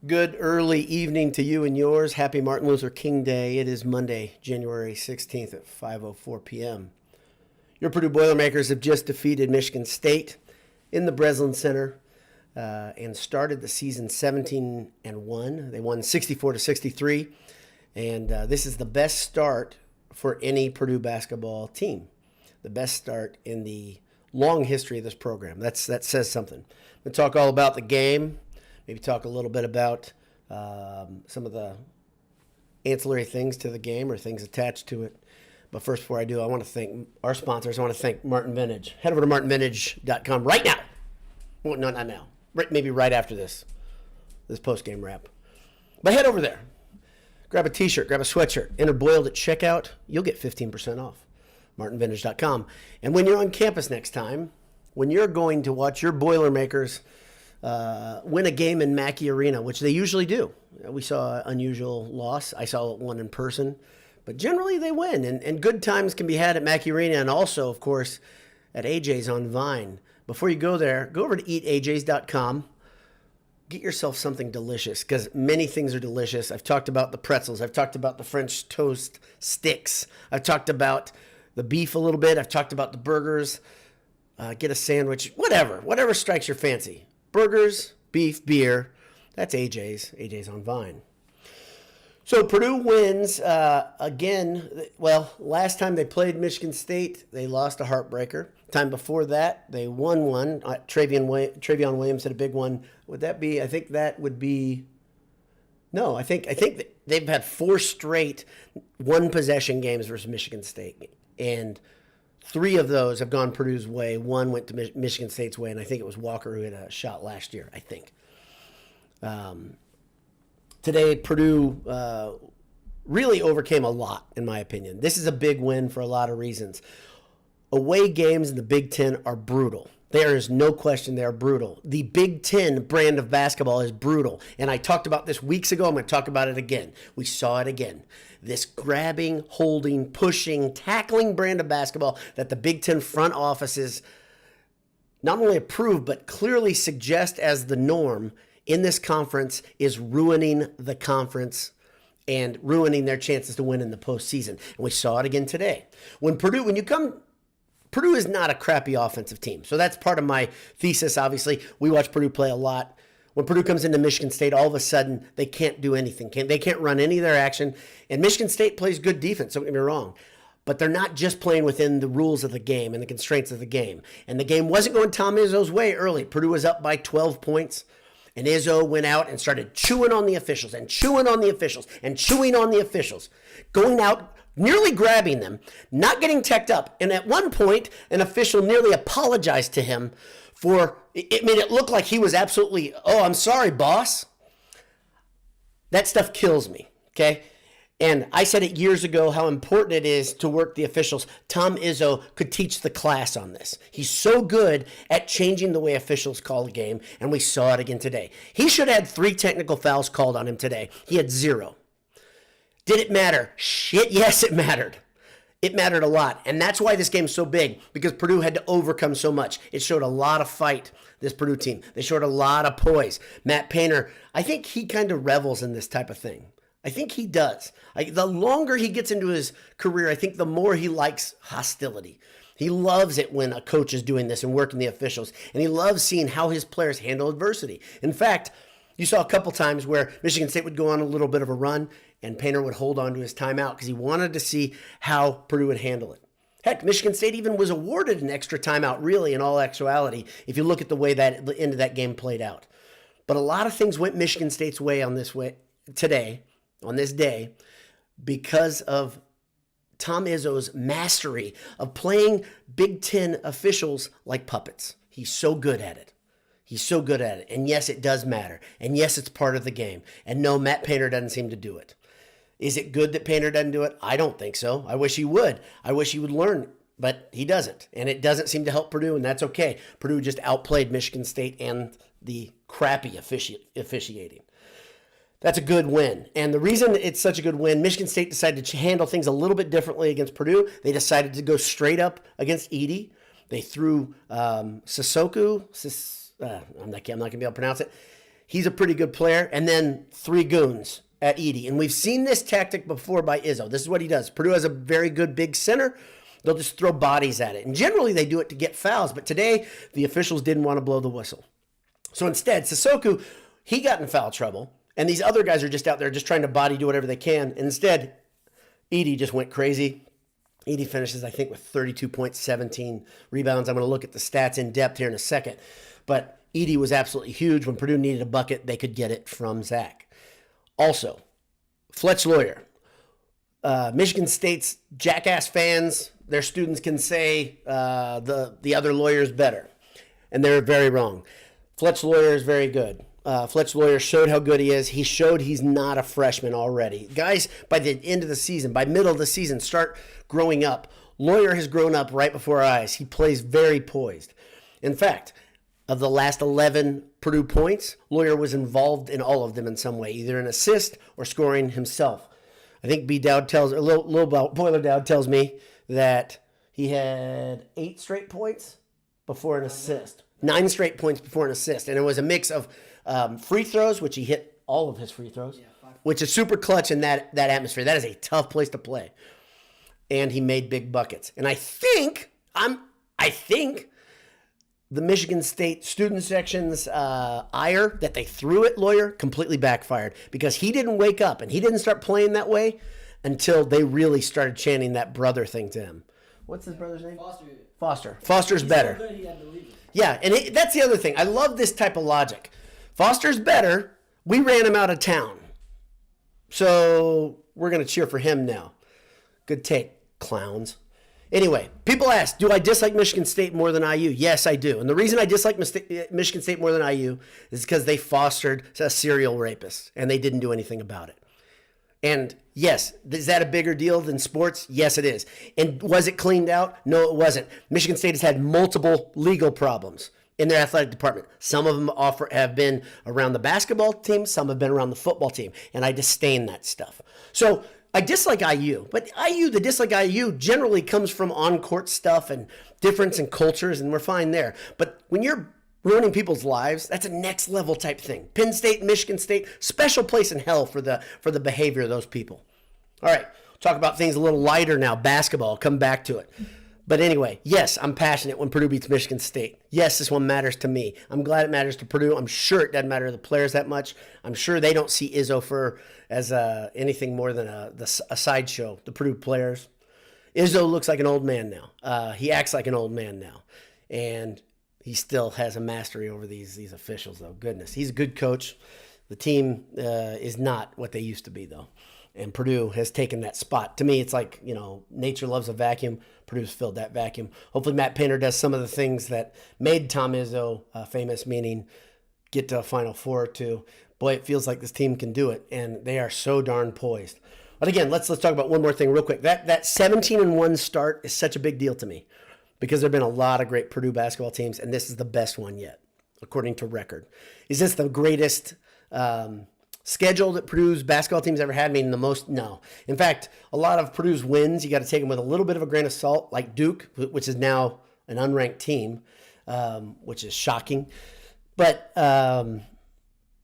Good early evening to you and yours. Happy Martin Luther King Day. It is Monday, January 16th at 5:04 p.m. Your Purdue Boilermakers have just defeated Michigan State in the Breslin Center and started the season 17-1. They won 64-63, and this is the best start for any Purdue basketball team. The best start in the long history of this program. That says something. I'm going to talk all about the game. Maybe talk a little bit about some of the ancillary things to the game or things attached to it. But first, before I do, I want to thank our sponsors. I want to thank Martin Vintage. Head over to martinvintage.com right now. Well, not now. Maybe right after this post-game wrap. But head over there. Grab a t-shirt, grab a sweatshirt. Enter Boiled at checkout. You'll get 15% off. martinvintage.com. And when you're on campus next time, when you're going to watch your Boilermakers win a game in Mackey Arena, which they usually do. We saw an unusual loss. I saw one in person. But generally they win, and good times can be had at Mackey Arena and also, of course, at AJ's on Vine. Before you go there, go over to eatajs.com. Get yourself something delicious, because many things are delicious. I've talked about the pretzels. I've talked about the French toast sticks. I've talked about the beef a little bit. I've talked about the burgers. Get a sandwich, whatever strikes your fancy. Burgers, beef, beer. That's AJ's on Vine. So Purdue wins again. Well, last time they played Michigan State, they lost a heartbreaker. Time before that, they won one. Travion Williams had a big one. Would that be? I think that would be. No, I think they've had 4 straight one-possession games versus Michigan State, and 3 of those have gone Purdue's way. 1 went to Michigan State's way, and I think it was Walker who had a shot last year, I think. Today, Purdue really overcame a lot, in my opinion. This is a big win for a lot of reasons. Away games in the Big Ten are brutal. There is no question they are brutal. The Big Ten brand of basketball is brutal. And I talked about this weeks ago. I'm going to talk about it again. We saw it again. This grabbing, holding, pushing, tackling brand of basketball that the Big Ten front offices not only approve, but clearly suggest as the norm in this conference is ruining the conference and ruining their chances to win in the postseason. And we saw it again today. Purdue is not a crappy offensive team. So that's part of my thesis, obviously. We watch Purdue play a lot. When Purdue comes into Michigan State, all of a sudden, they can't do anything. They can't run any of their action. And Michigan State plays good defense, don't get me wrong. But they're not just playing within the rules of the game and the constraints of the game. And the game wasn't going Tom Izzo's way early. Purdue was up by 12 points. And Izzo went out and started chewing on the officials and chewing on the officials and chewing on the officials. Going out, nearly grabbing them, not getting teched up. And at one point, an official nearly apologized to him for, it made it look like he was absolutely, oh, I'm sorry, boss. That stuff kills me, okay? And I said it years ago how important it is to work the officials. Tom Izzo could teach the class on this. He's so good at changing the way officials call the game, and we saw it again today. He should have had 3 technical fouls called on him today. He had 0. Did it matter? Shit, yes, it mattered. It mattered a lot, and that's why this game's so big, because Purdue had to overcome so much. It showed a lot of fight, this Purdue team. They showed a lot of poise. Matt Painter, I think he kind of revels in this type of thing. I think he does. The longer he gets into his career, I think the more he likes hostility. He loves it when a coach is doing this and working the officials, and he loves seeing how his players handle adversity. In fact, you saw a couple times where Michigan State would go on a little bit of a run, and Painter would hold on to his timeout because he wanted to see how Purdue would handle it. Heck, Michigan State even was awarded an extra timeout, really, in all actuality, if you look at the way that the end of that game played out. But a lot of things went Michigan State's way on this day, because of Tom Izzo's mastery of playing Big Ten officials like puppets. He's so good at it. And yes, it does matter. And yes, it's part of the game. And no, Matt Painter doesn't seem to do it. Is it good that Painter doesn't do it? I don't think so. I wish he would. I wish he would learn, but he doesn't. And it doesn't seem to help Purdue, and that's okay. Purdue just outplayed Michigan State and the crappy officiating. That's a good win. And the reason it's such a good win, Michigan State decided to handle things a little bit differently against Purdue. They decided to go straight up against Edey. They threw Sissoko. I'm not going to be able to pronounce it. He's a pretty good player. And then 3 goons at Edey. And we've seen this tactic before by Izzo. This is what he does. Purdue has a very good big center. They'll just throw bodies at it. And generally they do it to get fouls. But today the officials didn't want to blow the whistle. So instead, Sissoko, he got in foul trouble. And these other guys are just out there just trying to body do whatever they can. And instead, Edey just went crazy. Edey finishes, I think, with 32 points, 17 rebounds. I'm going to look at the stats in depth here in a second. But Edey was absolutely huge. When Purdue needed a bucket, they could get it from Zach. Also, Fletch Lawyer. Michigan State's jackass fans, their students can say the other lawyer's better. And they're very wrong. Fletch Lawyer is very good. Fletch Lawyer showed how good he is. He showed he's not a freshman already. Guys, by the end of the season, by middle of the season, start growing up. Lawyer has grown up right before our eyes. He plays very poised. In fact, of the last 11 Purdue points, Lawyer was involved in all of them in some way, either an assist or scoring himself. I think Lil Boiler Dowd tells me that he had 8 straight points before an assist. 9 straight points before an assist. And it was a mix of free throws, which he hit all of his free throws, which is super clutch in that atmosphere. That is a tough place to play. And he made big buckets. And I think the Michigan State student section's ire that they threw at Lawyer completely backfired because he didn't wake up and he didn't start playing that way until they really started chanting that brother thing to him. What's his brother's name? Foster. Foster's better. So good, he had to leave it. Yeah, and that's the other thing. I love this type of logic. Foster's better. We ran him out of town. So we're going to cheer for him now. Good take, clowns. Anyway, people ask, do I dislike Michigan State more than IU? Yes, I do. And the reason I dislike Michigan State more than IU is because they fostered a serial rapist, and they didn't do anything about it. And yes, is that a bigger deal than sports? Yes, it is. And was it cleaned out? No, it wasn't. Michigan State has had multiple legal problems in their athletic department. Some of them have been around the basketball team. Some have been around the football team. And I disdain that stuff. So I dislike IU. But the dislike IU generally comes from on-court stuff and difference in cultures, and we're fine there. But when you're ruining people's lives, that's a next level type thing. Penn State, Michigan State, special place in hell for the behavior of those people. All right, talk about things a little lighter now. Basketball, I'll come back to it. But anyway, yes, I'm passionate when Purdue beats Michigan State. Yes, this one matters to me. I'm glad it matters to Purdue. I'm sure it doesn't matter to the players that much. I'm sure they don't see Izzo as anything more than a sideshow, the Purdue players. Izzo looks like an old man now. He acts like an old man now. And he still has a mastery over these officials, though. Goodness, he's a good coach. The team is not what they used to be, though. And Purdue has taken that spot. To me, it's like, nature loves a vacuum. Purdue's filled that vacuum. Hopefully Matt Painter does some of the things that made Tom Izzo famous, meaning get to a Final Four or two. Boy, it feels like this team can do it, and they are so darn poised. But again, let's talk about one more thing real quick. That 17-1 start is such a big deal to me because there have been a lot of great Purdue basketball teams, and this is the best one yet, according to record. Is this the greatest schedule that Purdue's basketball team's ever had? I mean, the most? No. In fact, a lot of Purdue's wins, you got to take them with a little bit of a grain of salt, like Duke, which is now an unranked team, which is shocking. But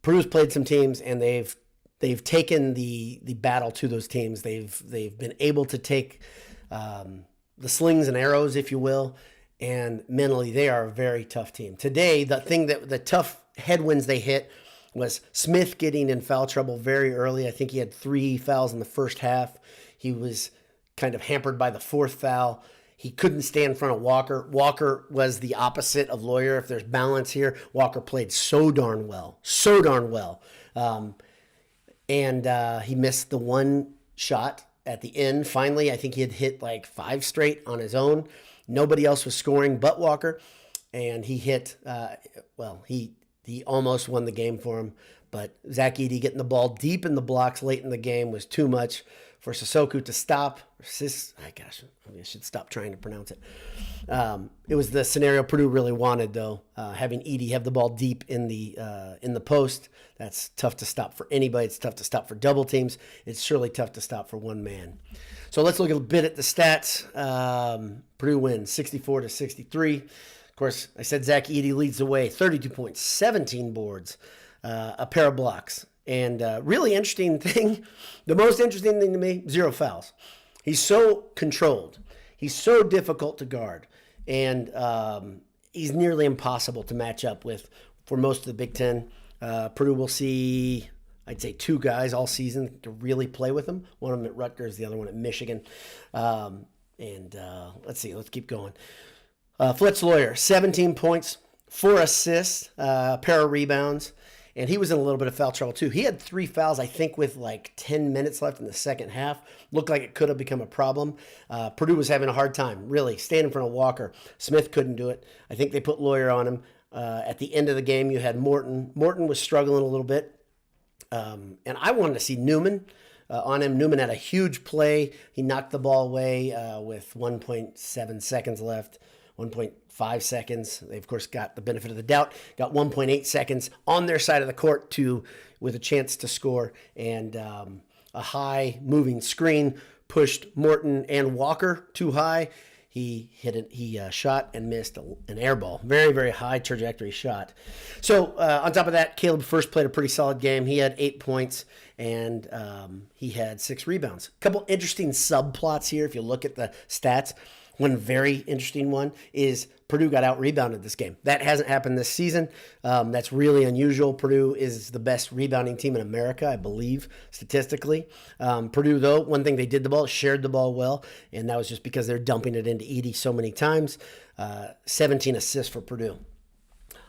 Purdue's played some teams, and they've taken the battle to those teams. They've been able to take the slings and arrows, if you will, and mentally they are a very tough team. Today, the tough headwinds they hit was Smith getting in foul trouble very early. I think he had 3 fouls in the first half. He was kind of hampered by the 4th foul. He couldn't stay in front of Walker. Walker was the opposite of Lawyer. If there's balance here, Walker played so darn well. And he missed the one shot at the end. Finally, I think he had hit like 5 straight on his own. Nobody else was scoring but Walker. And he hit, he almost won the game for him. But Zach Edey getting the ball deep in the blocks late in the game was too much for Sissoko to stop. I should stop trying to pronounce it. It was the scenario Purdue really wanted, though. Having Edey have the ball deep in the post, that's tough to stop for anybody. It's tough to stop for double teams. It's surely tough to stop for one man. So let's look a bit at the stats. Purdue wins 64-63. Of course, I said Zach Edey leads the way, 32 points, 17 boards. a pair of blocks. And really interesting thing, the most interesting thing to me, 0 fouls. He's so controlled. He's so difficult to guard. And he's nearly impossible to match up with for most of the Big Ten. Purdue will see, I'd say, 2 guys all season to really play with him. One of them at Rutgers, the other one at Michigan. Let's see, let's keep going. Fletch Lawyer, 17 points, 4 assists, a pair of rebounds. And he was in a little bit of foul trouble, too. He had 3 fouls, I think, with like 10 minutes left in the second half. Looked like it could have become a problem. Purdue was having a hard time, really, staying in front of Walker. Smith couldn't do it. I think they put Lawyer on him. At the end of the game, you had Morton. Morton was struggling a little bit. And I wanted to see Newman on him. Newman had a huge play. He knocked the ball away with 1.7 seconds left. 1.5 seconds. They, of course, got the benefit of the doubt. Got 1.8 seconds on their side of the court with a chance to score. And a high moving screen pushed Morton and Walker too high. He shot and missed an air ball. Very, very high trajectory shot. So on top of that, Caleb first played a pretty solid game. He had 8 points and he had 6 rebounds. A couple interesting subplots here if you look at the stats. One very interesting one is Purdue got out-rebounded this game. That hasn't happened this season. That's really unusual. Purdue is the best rebounding team in America, I believe, statistically. Purdue, though, one thing they did shared the ball well, and that was just because they're dumping it into Edey so many times. 17 assists for Purdue.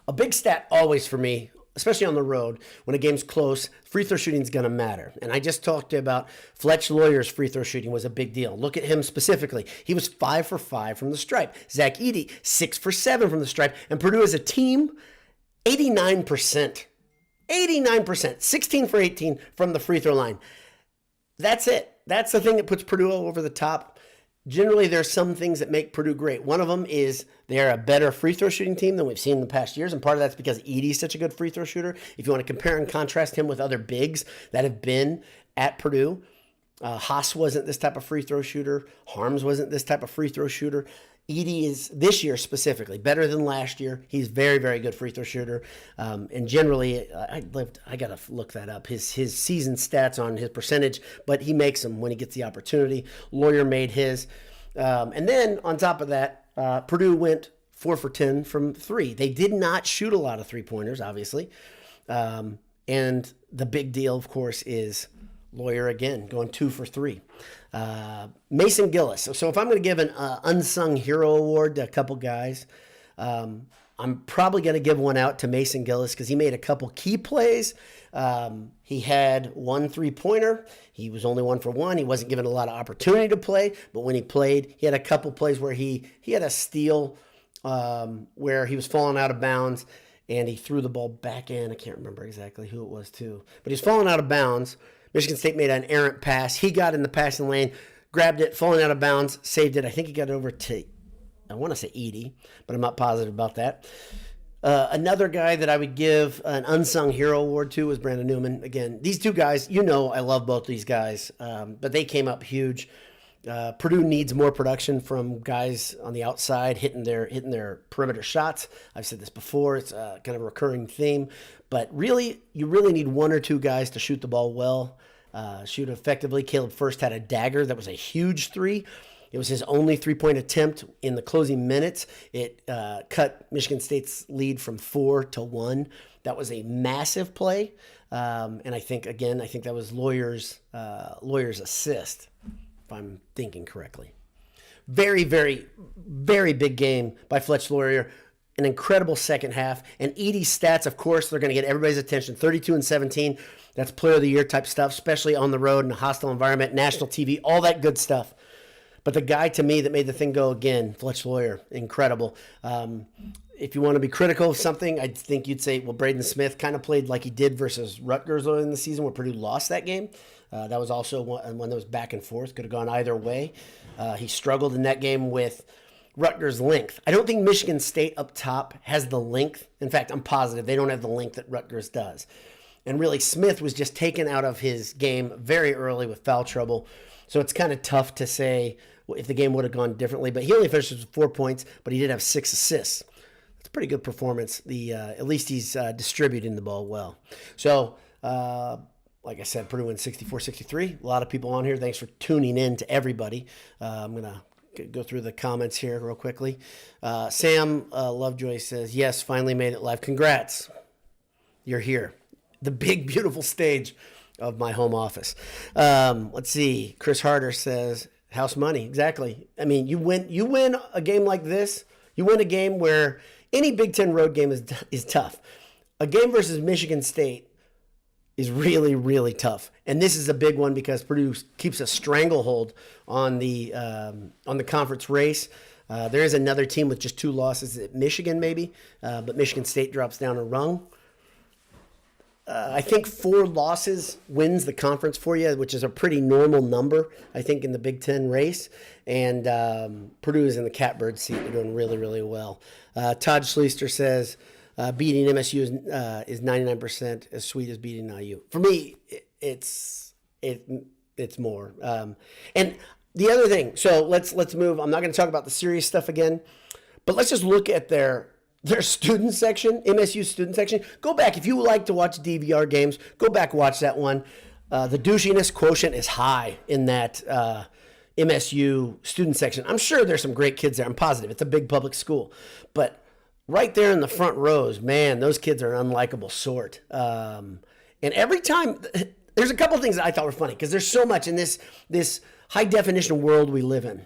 A big stat always for me, especially on the road, when a game's close, free throw shooting is going to matter. And I just talked about Fletch Lawyer's free throw shooting was a big deal. Look at him specifically. He was 5 for 5 from the stripe. Zach Edey, 6 for 7 from the stripe. And Purdue as a team, 89%. 89%. 16 for 18 from the free throw line. That's it. That's the thing that puts Purdue over the top. Generally, there's some things that make Purdue great. One of them is they're a better free throw shooting team than we've seen in the past years, and part of that's because Edey's such a good free throw shooter. If you want to compare and contrast him with other bigs that have been at Purdue, Haas wasn't this type of free throw shooter. Harms wasn't this type of free throw shooter. Edey is, this year specifically, better than last year. He's very, very good free throw shooter. And generally, I got to look that up, his season stats on his percentage, but he makes them when he gets the opportunity. Lawyer made his. And then on top of that, Purdue went 4 for 10 from 3. They did not shoot a lot of three-pointers, obviously. And the big deal, of course, is Lawyer again, going 2 for 3. Mason Gillis. So if I'm going to give an unsung hero award to a couple guys, I'm probably going to give one out to Mason Gillis because he made a couple key plays. He had 1 3-pointer. He was only 1 for 1. He wasn't given a lot of opportunity to play, but when he played, he had a couple plays where he had a steal where he was falling out of bounds and he threw the ball back in. I can't remember exactly who it was too, but he's falling out of bounds. Michigan State made an errant pass. He got in the passing lane, grabbed it, falling out of bounds, saved it. I think he got it over to, I want to say Edey, but I'm not positive about that. Another guy that I would give an unsung hero award to was Brandon Newman. Again, these 2 guys, I love both these guys, but they came up huge. Purdue needs more production from guys on the outside hitting their perimeter shots. I've said this before. It's kind of a recurring theme. But really, you really need 1 or 2 guys to shoot the ball well, shoot effectively. Caleb first had a dagger that was a huge 3. It was his only 3-point attempt in the closing minutes. It cut Michigan State's lead from 4 to 1. That was a massive play. And I think that was Lawyer's assist, if I'm thinking correctly. Very, very, very big game by Fletch Lawyer. An incredible second half. And Edey's stats, of course, they're going to get everybody's attention. 32 and 17. That's player of the year type stuff, especially on the road in a hostile environment, national TV, all that good stuff. But the guy to me that made the thing go again, Fletch Lawyer, incredible. If you want to be critical of something, I think you'd say, well, Braden Smith kind of played like he did versus Rutgers early in the season where Purdue lost that game. That was also one that was back and forth, could have gone either way. He struggled in that game with Rutgers' length. I don't think Michigan State up top has the length. In fact, I'm positive they don't have the length that Rutgers does. And really, Smith was just taken out of his game very early with foul trouble. So it's kind of tough to say if the game would have gone differently. But he only finished with 4 points, but he did have 6 assists. It's a pretty good performance. At least he's distributing the ball well. So, like I said, Purdue wins 64-63. A lot of people on here. Thanks for tuning in to everybody. I'm going to go through the comments here real quickly. Sam Lovejoy says, yes, finally made it live. Congrats. You're here. The big, beautiful stage of my home office. Let's see. Chris Harder says, house money. Exactly. I mean, you win a game like this. You win a game where any Big Ten road game is tough. A game versus Michigan State is really, really tough. And this is a big one because Purdue keeps a stranglehold on the conference race. There is another team with just 2 losses at Michigan, maybe, but Michigan State drops down a rung. I think 4 losses wins the conference for you, which is a pretty normal number, I think, in the Big Ten race. And Purdue is in the catbird seat. They're doing really, really well. Todd Schleister says, beating MSU is 99% as sweet as beating IU. For me, it's more. And the other thing, so let's move. I'm not going to talk about the serious stuff again, but let's just look at their student section, MSU student section. Go back if you like to watch DVR games. Go back, watch that one. The douchiness quotient is high in that MSU student section. I'm sure there's some great kids there. I'm positive. It's a big public school, but right there in the front rows, man, those kids are an unlikable sort. And every time, there's a couple of things that I thought were funny because there's so much in this high definition world we live in.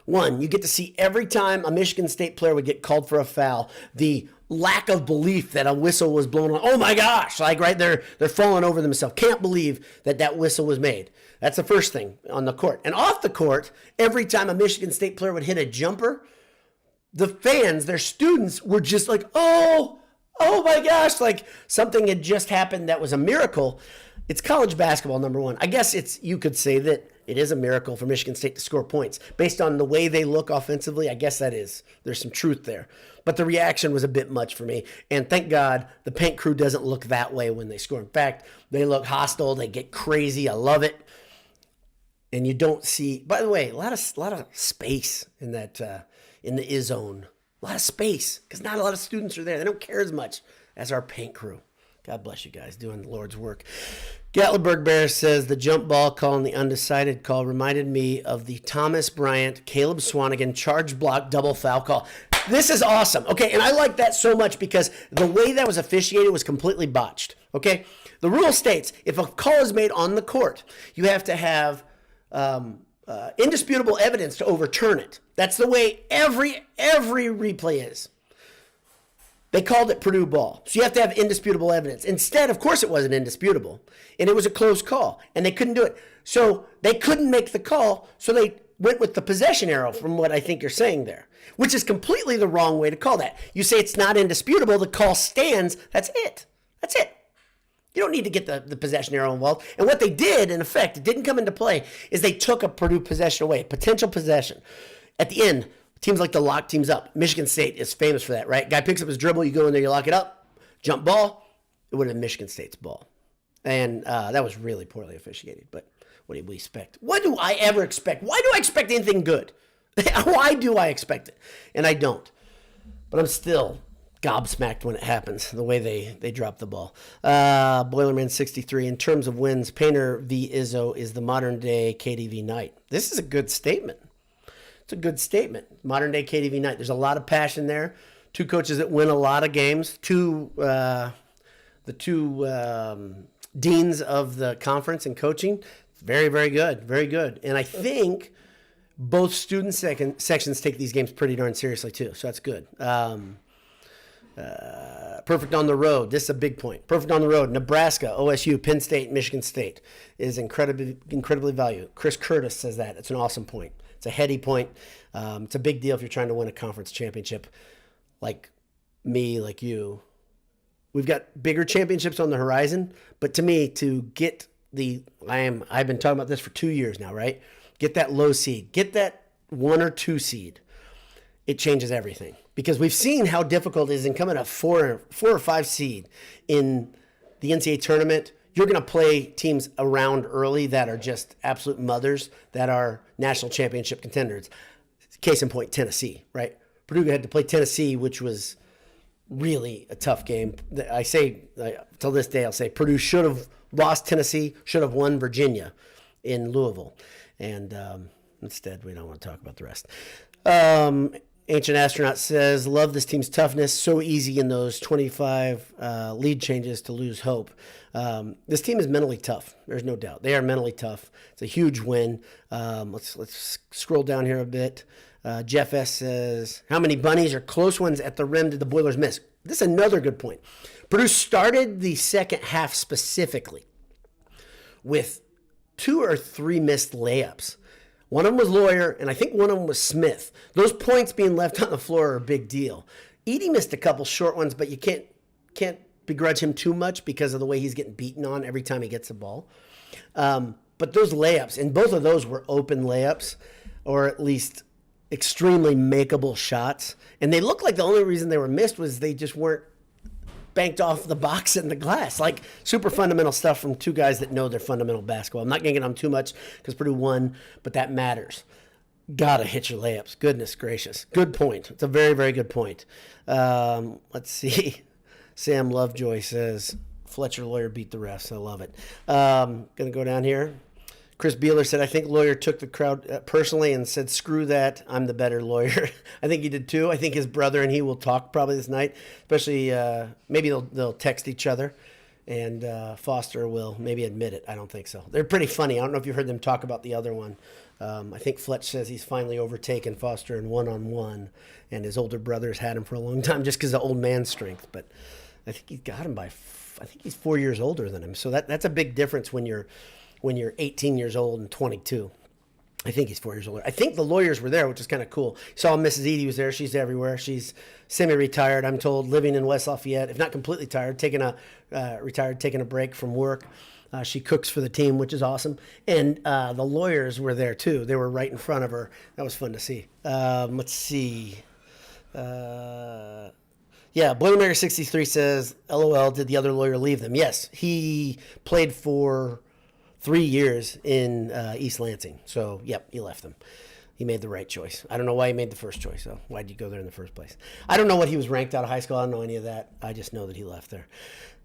One, you get to see every time a Michigan State player would get called for a foul, the lack of belief that a whistle was blown on. Oh my gosh, like right there, they're falling over themselves. Can't believe that whistle was made. That's the first thing on the court. And off the court, every time a Michigan State player would hit a jumper, the fans, their students, were just like, oh my gosh, like something had just happened that was a miracle. It's college basketball, number one. I guess you could say that it is a miracle for Michigan State to score points. Based on the way they look offensively, I guess there's some truth there. But the reaction was a bit much for me. And thank God the paint crew doesn't look that way when they score. In fact, they look hostile. They get crazy. I love it. And you don't see, by the way, a lot of space in that in the zone. A lot of space because not a lot of students are there. They don't care as much as our paint crew. God bless you guys doing the Lord's work. Gatlinburg Bear says the jump ball call and the undecided call reminded me of the Thomas Bryant, Caleb Swanigan charge block double foul call. This is awesome. Okay, and I like that so much because the way that was officiated was completely botched. Okay, the rule states if a call is made on the court, you have to have indisputable evidence to overturn it. That's the way every replay is. They called it Purdue ball. So you have to have indisputable evidence. Instead, of course, it wasn't indisputable. And it was a close call. And they couldn't do it. So they couldn't make the call. So they went with the possession arrow from what I think you're saying there, which is completely the wrong way to call that. You say it's not indisputable. The call stands. That's it. That's it. You don't need to get the possession arrow involved. And what they did, in effect, it didn't come into play, is they took a Purdue possession away, potential possession. At the end, teams like to lock teams up. Michigan State is famous for that, right? Guy picks up his dribble, you go in there, you lock it up, jump ball. It would have been Michigan State's ball. And that was really poorly officiated. But what do we expect? What do I ever expect? Why do I expect anything good? Why do I expect it? And I don't. But I'm still gobsmacked when it happens, the way they drop the ball. Boilerman 63, in terms of wins, Painter v. Izzo is the modern-day KDV Knight. This is a good statement. It's a good statement. Modern-day KDV Knight. There's a lot of passion there. 2 coaches that win a lot of games. The two deans of the conference and coaching. Very, very good. Very good. And I think both student sections take these games pretty darn seriously, too. So that's good. Perfect on the road. This is a big point. Perfect on the road. Nebraska, OSU, Penn State, Michigan State is incredibly valued. Chris Curtis says that. It's an awesome point. It's a heady point. It's a big deal if you're trying to win a conference championship like me, like you. We've got bigger championships on the horizon, but to me, to get I've been talking about this for 2 years now, right? Get that low seed. Get that 1 or 2 seed. It changes everything. Because we've seen how difficult it is in coming a 4 or 5 seed in the NCAA tournament. You're going to play teams around early that are just absolute mothers, that are national championship contenders. Case in point, Tennessee, right? Purdue had to play Tennessee, which was really a tough game. I say, till this day, I'll say Purdue should have lost Tennessee, should have won Virginia in Louisville. And instead, we don't want to talk about the rest. Ancient Astronaut says, love this team's toughness. So easy in those 25 lead changes to lose hope. This team is mentally tough. There's no doubt. They are mentally tough. It's a huge win. Let's scroll down here a bit. Jeff S. says, how many bunnies or close ones at the rim did the Boilers miss? This is another good point. Purdue started the second half specifically with 2 or 3 missed layups. One of them was Lawyer, and I think one of them was Smith. Those points being left on the floor are a big deal. Edey missed a couple short ones, but you can't begrudge him too much because of the way he's getting beaten on every time he gets the ball. But those layups, and both of those were open layups, or at least extremely makeable shots. And they looked like the only reason they were missed was they just weren't banked off the box and the glass. Like super fundamental stuff from two guys that know their fundamental basketball. I'm not going to get on too much because Purdue won, but that matters. Gotta hit your layups. Goodness gracious. Good point. It's a very, very good point. Let's see. Sam Lovejoy says, Fletcher Lawyer beat the refs. I love it. Going to go down here. Chris Beeler said, I think Lawyer took the crowd personally and said, screw that, I'm the better lawyer. I think he did too. I think his brother and he will talk probably this night, especially maybe they'll text each other, and Foster will maybe admit it. I don't think so. They're pretty funny. I don't know if you heard them talk about the other one. I think Fletch says he's finally overtaken Foster in one-on-one, and his older brother's had him for a long time just because of old man strength. But I think he's got him by, I think he's 4 years older than him. So that's a big difference when you're 18 years old and 22. I think he's 4 years older. I think the lawyers were there, which is kind of cool. Saw Mrs. Edey was there. She's everywhere. She's semi-retired, I'm told, living in West Lafayette, if not completely retired, taking a break from work. She cooks for the team, which is awesome. And the lawyers were there, too. They were right in front of her. That was fun to see. Let's see. Yeah, Boilermaker 63 says, LOL, did the other lawyer leave them? Yes, he played for 3 years in East Lansing. So, yep, he left them. He made the right choice. I don't know why he made the first choice, though. Why'd you go there in the first place? I don't know what he was ranked out of high school. I don't know any of that. I just know that he left there.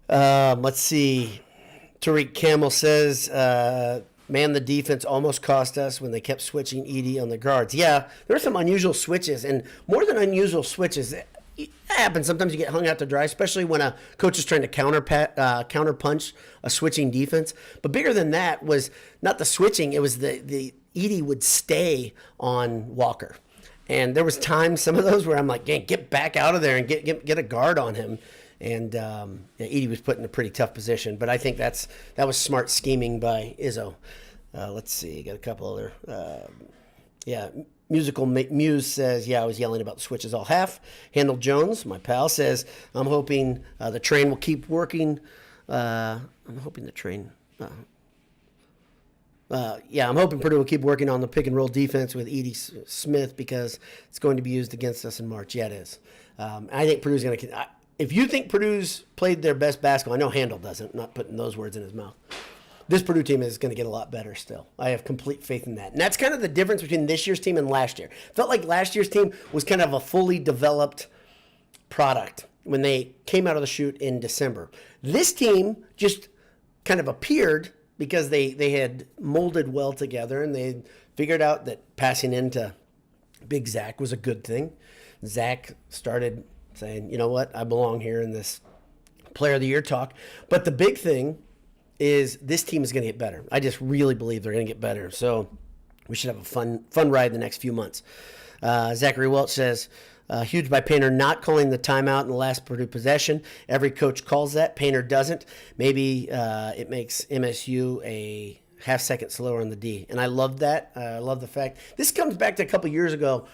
Let's see. Tariq Camel says, man, the defense almost cost us when they kept switching Edey on the guards. Yeah, there were some unusual switches, and more than unusual switches, it happens. Sometimes you get hung out to dry, especially when a coach is trying to counterpunch a switching defense. But bigger than that was not the switching. It was the Edey would stay on Walker. And there was times, some of those, where I'm like, get back out of there and get a guard on him. And Edey was put in a pretty tough position. But I think that was smart scheming by Izzo. Let's see. Got a couple other. Musical Muse says, I was yelling about the switches all half. Handel Jones, my pal, says, I'm hoping the train will keep working. I'm hoping Purdue will keep working on the pick and roll defense with Edey Smith because it's going to be used against us in March. Yeah, it is. I think Purdue's going to. If you think Purdue's played their best basketball, I know Handel doesn't. I'm not putting those words in his mouth. This Purdue team is going to get a lot better still. I have complete faith in that. And that's kind of the difference between this year's team and last year. Felt like last year's team was kind of a fully developed product when they came out of the chute in December. This team just kind of appeared because they had molded well together, and they figured out that passing into Big Zach was a good thing. Zach started saying, you know what, I belong here in this Player of the Year talk. But the big thing is this team is going to get better. I just really believe they're going to get better. So we should have a fun ride the next few months. Zachary Welch says, huge by Painter not calling the timeout in the last Purdue possession. Every coach calls that. Painter doesn't. Maybe it makes MSU a half second slower on the D. And I love that. I love the fact. This comes back to a couple years ago.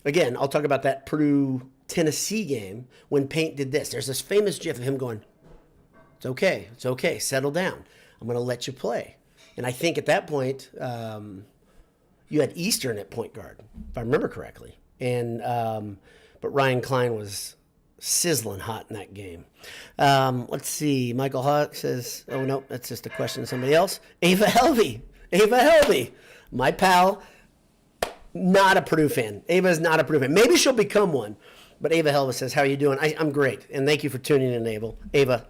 Again, I'll talk about that Purdue-Tennessee game when Paint did this. There's this famous gif of him going, it's okay, settle down. I'm going to let you play. And I think at that point, you had Eastern at point guard, if I remember correctly. And but Ryan Klein was sizzling hot in that game. Let's see. Michael Hawk says, oh, no, that's just a question to somebody else. Ava Helvey, my pal. Not a Purdue fan. Ava is not a Purdue fan. Maybe she'll become one. But Ava Helva says, how are you doing? I'm great. And thank you for tuning in, Ava.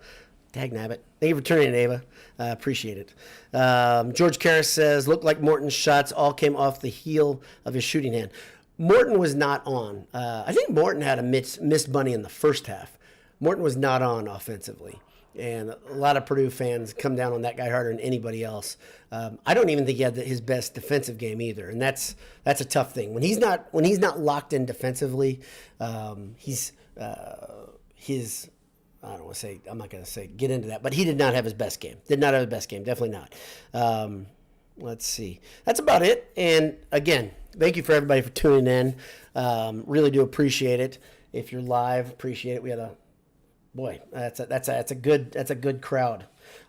Dagnabbit. Thank you for tuning in, Ava. Appreciate it. George Karras says, looked like Morton's shots all came off the heel of his shooting hand. Morton was not on. I think Morton had a missed bunny in the first half. Morton was not on offensively. And a lot of Purdue fans come down on that guy harder than anybody else. I don't even think he had his best defensive game either, and that's a tough thing. When he's not locked in defensively, his I don't want to say, I'm not going to say get into that, but he did not have his best game. Did not have his best game. Definitely not. Let's see. That's about it. And again, thank you for everybody for tuning in. Really do appreciate it. If you're live, appreciate it. We had that's a good crowd.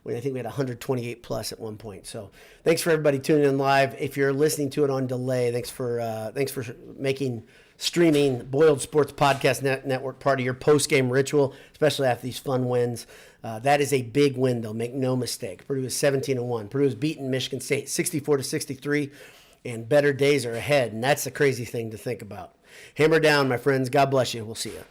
I think we had 128 plus at one point. So thanks for everybody tuning in live. If you're listening to it on delay, thanks for making streaming Boiled Sports Podcast Network part of your post-game ritual, especially after these fun wins. That is a big win, though. Make no mistake. Purdue is 17-1. Purdue has beaten Michigan State 64-63, and better days are ahead. And that's the crazy thing to think about. Hammer down, my friends. God bless you. We'll see you.